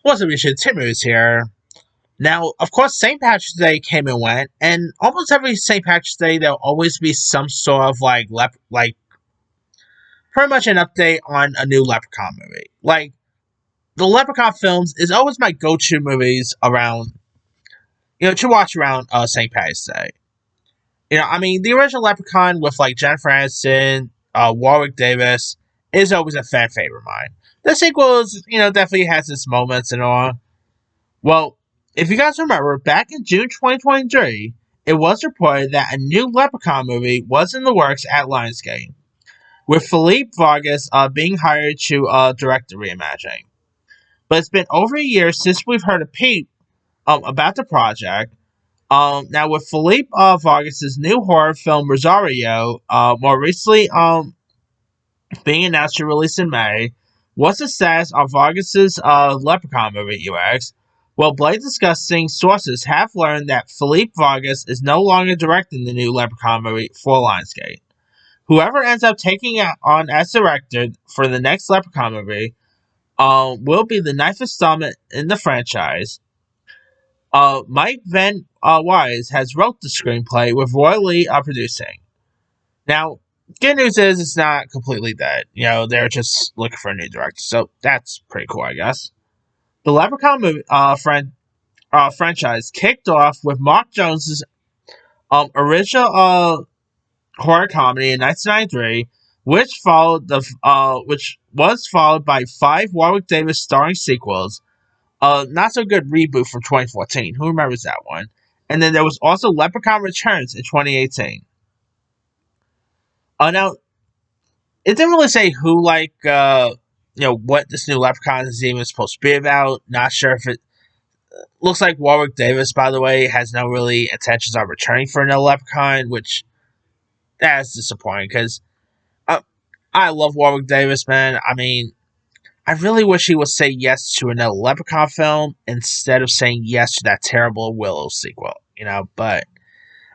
What's up, YouTube? Tim is here. Now, of course, St. Patrick's Day came and went, and almost every St. Patrick's Day there'll always be some sort of pretty much an update on a new Leprechaun movie. Like the Leprechaun films is always my go-to movies around, to watch around St. Patrick's Day. I mean, the original Leprechaun with like Jennifer Aniston, Warwick Davis is always a fan favorite of mine. The sequels, definitely has its moments and all. Well, if you guys remember, back in June 2023, it was reported that a new Leprechaun movie was in the works at Lionsgate, with Felipe Vargas being hired to direct the reimagining. But it's been over a year since we've heard a peep about the project. Now, with Felipe Vargas' new horror film Rosario, more recently being announced to release in May, what's the status of Vargas' Leprechaun movie, you ask? Well, Blade discussing sources have learned that Felipe Vargas is no longer directing the new Leprechaun movie for Lionsgate. Whoever ends up taking it on as director for the next Leprechaun movie will be the ninth installment in the franchise. Mike Van Wise has wrote the screenplay with Roy Lee producing. Now, good news is it's not completely dead. They're just looking for a new director, so that's pretty cool, I guess. The Leprechaun movie franchise kicked off with Mark Jones's original horror comedy in 1993, which was followed by 5 Warwick Davis starring sequels. Not so good reboot from 2014. Who remembers that one? And then there was also Leprechaun Returns in 2018. Now it didn't really say who what this new Leprechaun is even supposed to be about. Not sure if it looks like Warwick Davis, by the way, has no really intentions of returning for another Leprechaun, which that's disappointing because I love Warwick Davis, man. I mean, I really wish he would say yes to another Leprechaun film instead of saying yes to that terrible Willow sequel, but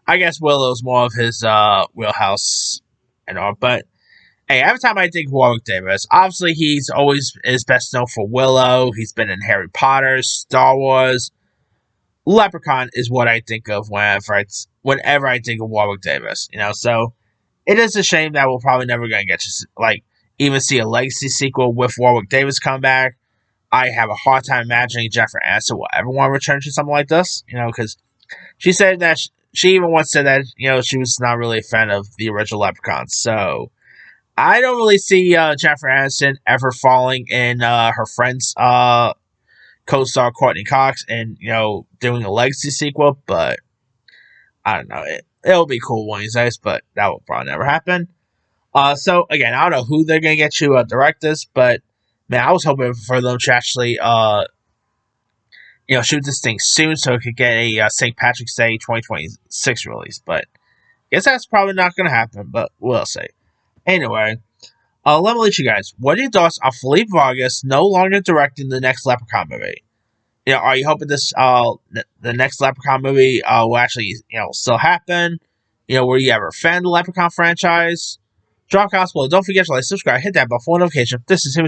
I guess Willow's more of his wheelhouse and all, but hey, every time I think Warwick Davis, obviously he's always is best known for Willow. He's been in Harry Potter, Star Wars. Leprechaun is what I think of whenever I think of Warwick Davis. So it is a shame that we're probably never going to get to even see a legacy sequel with Warwick Davis come back. I have a hard time imagining Jennifer Aniston will ever want to return to something like this. Because she said that she even once said that she was not really a fan of the original Leprechaun. So I don't really see Jennifer Aniston ever falling in her friend's co-star Courtney Cox and doing a legacy sequel, but I don't know. It'll be cool one of these days, but that will probably never happen. So again, I don't know who they're gonna get to direct this, but man, I was hoping for them to actually shoot this thing soon so it could get a St. Patrick's Day 2026 release. But I guess that's probably not gonna happen, but we'll see. Anyway, let me let you guys. What are your thoughts on Felipe Vargas no longer directing the next Leprechaun movie? Are you hoping this the next Leprechaun movie will actually still happen? Were you ever a fan of the Leprechaun franchise? Drop comments below. Don't forget to like, subscribe, hit that bell for notification. This is him.